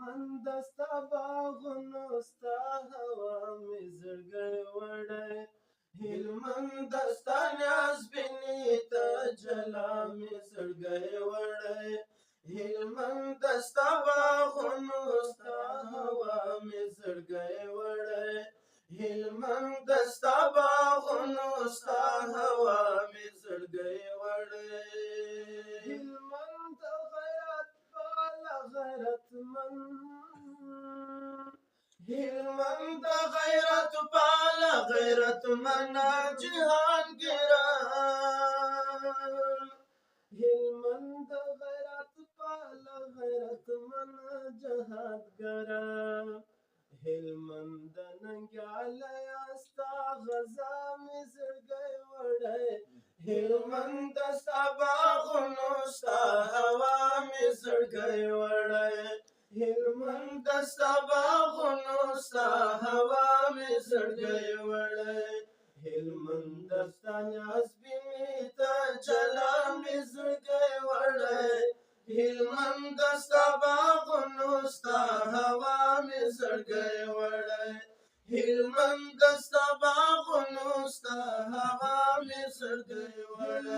هلمند ستا باغونو ستا هوا مې زړګی وړی هلمند ستا نیازبیني ته جلا مې زړګی وړی هلمند ستا باغونو ستا هوا مې زړګی وړی هلمند ستا باغونو ستا هوا مې زړګی وړی هلمند غیرت والا غیرتمن هلمند غیرت والا غیرتمن جهانگیران هلمند غیرت والا غیرتمن جهادگران هلمند ننګیاله ستا غزا مې زړګی وړی هلمند ستا باغونو ستا هوا مې زړګی وړی هلمند ستا باغونو ستا هوا مې زړګی وړی هلمند ستا نیازبیني ته جلا مې زړګی وړی هلمند ستا باغونو ستا هوا مې زړګی وړی هلمند ستا باغونو ستا هوا مې زړګی وړی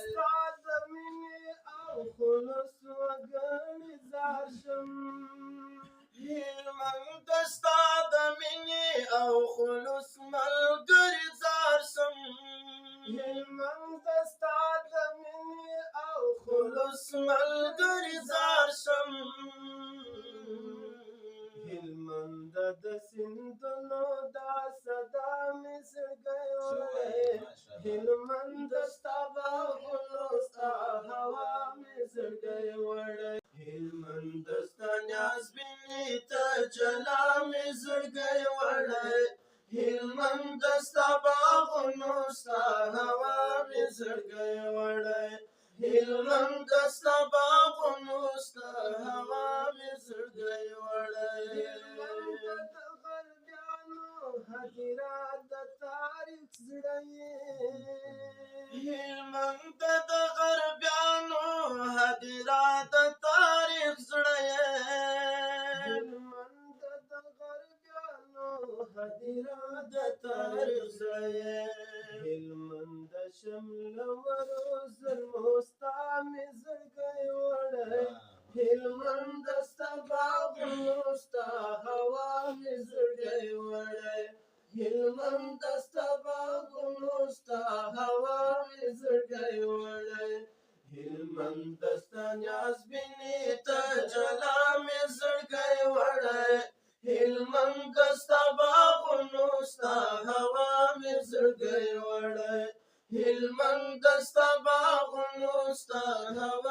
ستا د مینې او خلوص وګړي زار شم هلمند ستا د مینې او خلوص ملګري زار شم هلمند ستا د مینې او خلوص ملګري زار شم هلمند د سیندونو دا صدا مې زړګی وړی هلمند ستا باغونو ستا هوا مې زړګی وړی هلمند ستا نیازبیني ته جلا مې زړګی وړی هلمند ستا باغونو ستا هوا مې زړګی وړی هلمند ستا باغونو ستا هوا مې زړګی وړی هلمند د غربیانو هدیره د تاریخ زړه یې هلمند د غربیانو هدیره د تاریخ زړه یې هلمند د غربیانو هدیره د تاریخ زړه یې هلمند شملورو ظلمو ستا مې زړګی وړی هلمند ستا باغونو ستا هوا مې زړګی وړی هلمند ستا باغونو ستا هوا مې زړګی وړی هلمند ستا نیازبیني ته جلا مې زړګی وړی هلمند ستا باغونو ستا هوا مې زړګی وړی هلمند ستا باغونو ستا هوا